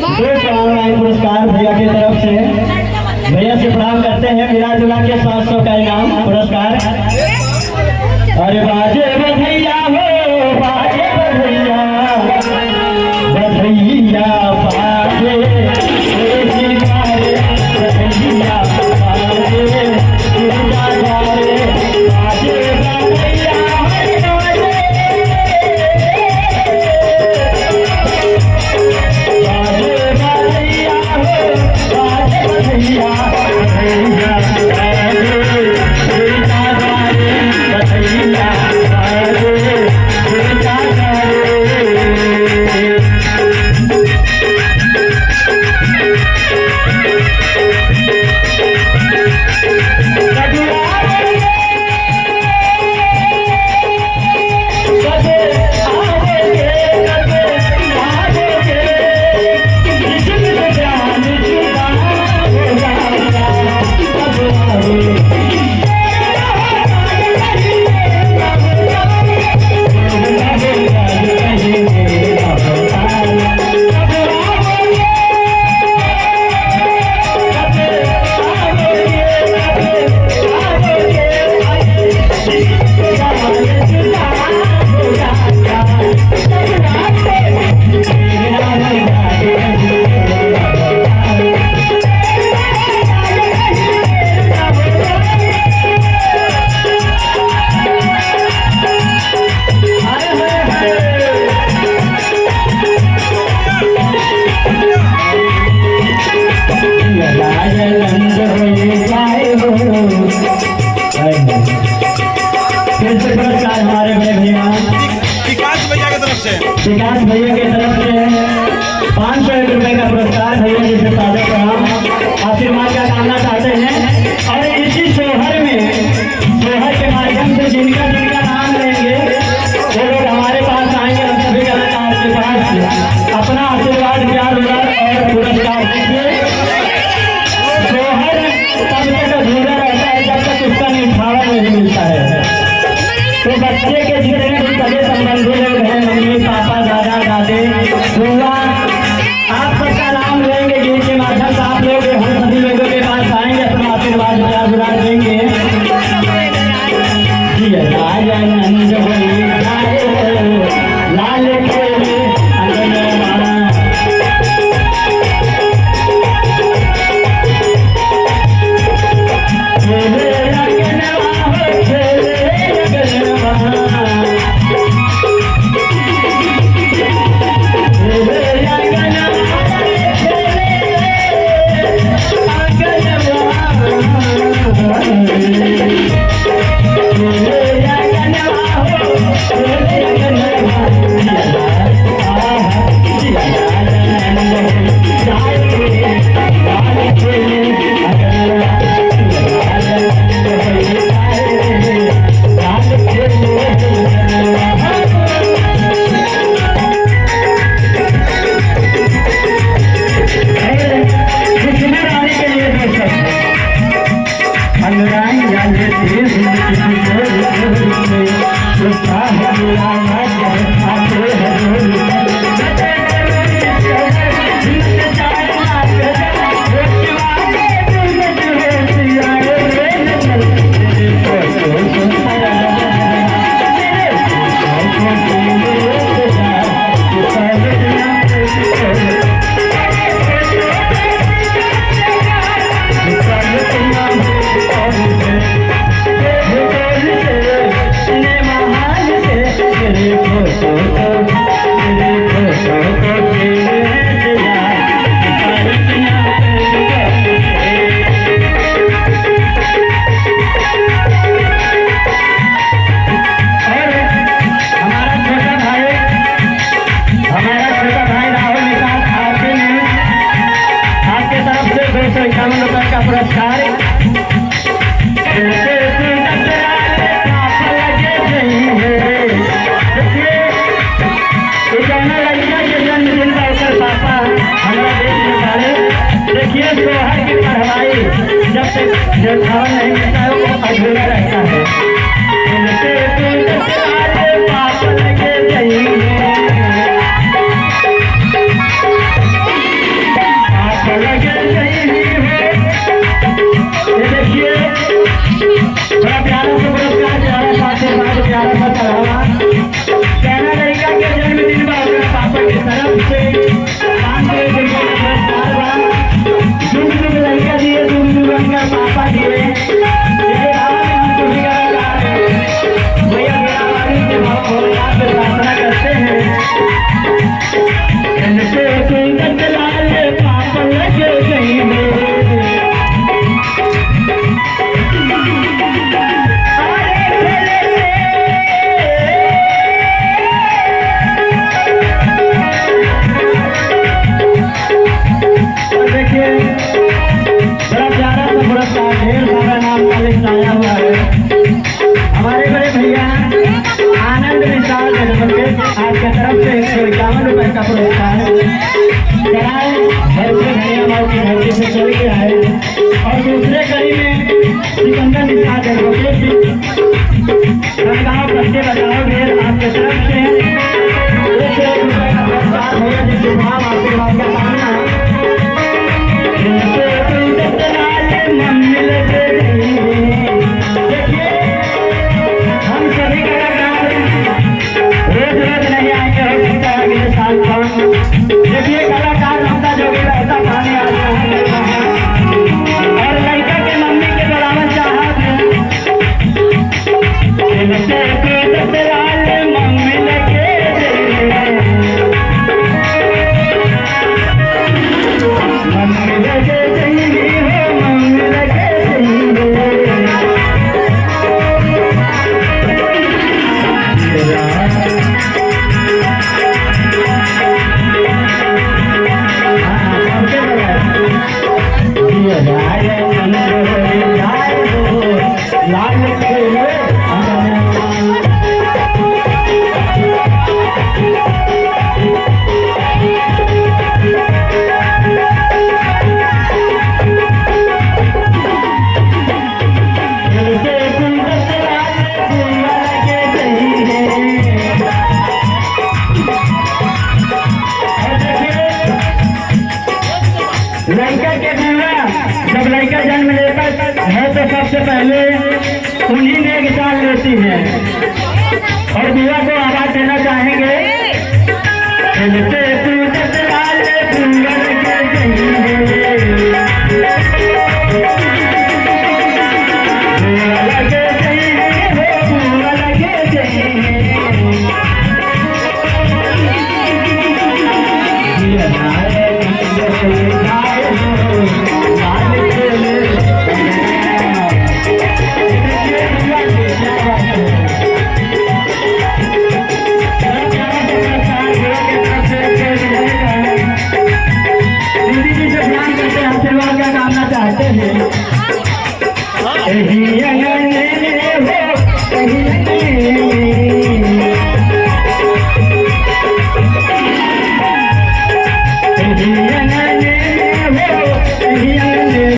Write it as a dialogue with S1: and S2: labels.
S1: पुरस्कार भैया की तरफ से, भैया से प्रणाम करते हैं। मिला जुला के 700 का इनाम पुरस्कार। अरे बाजे बधैया हो, बाजे बधैया, बधैया बाजे विकास भैया की तरफ से 501 रुपए का पुरस्कार भैया जी से सादर प्रणाम, आशीर्वाद का कामना चाहते हैं। और इसी सोहर में, सोहर के माध्यम से जिनका जिनका नाम लेंगे वो लोग हमारे पास आएंगे। हम सभी कलाकार के पास अपना आशीर्वाद, प्यार और पुरस्कार देंगे। सोहर तब तक अधूरा रहता है जब तक उसका निछावा नहीं मिलता है। तो बच्चे के जितने भी सगे संबंधी लोग हैं, मम्मी पापा दादा दादी बुआ, आप सबका नाम लेंगे गीत के माध्यम से। आप लोग हम सभी लोगों के पास आएंगे, अपना आशीर्वाद प्यार बुरा देंगे। आनंद लाल नहीं मिलता है वो अधूरा रहता है। का पुरस्कार कराए घर से घड़िया माल की धरती से चल के आए। और दूसरे कड़ी में सिकंदर निषाद है लोकेश गाँव बच्चे बचाओ ढेर आपके तरफ से 1 रुपये का पुरस्कार भैया जी शुभ आशीर्वाद का कामना हम सभी कलाकार रोज रोज नहीं आएंगे, हो सकता है अगले साल देखिए कलाकार हमका जो भी ऐसा खाने आता है और लड़का के मम्मी के बराबर चाहत है मम्मी लगे मम्मी लगे लड़का के बुआ जब लड़का जन्म लेता है तो सबसे पहले उन्हीं ने एक चाल लेती है और बुआ को आवाज देना चाहेंगे।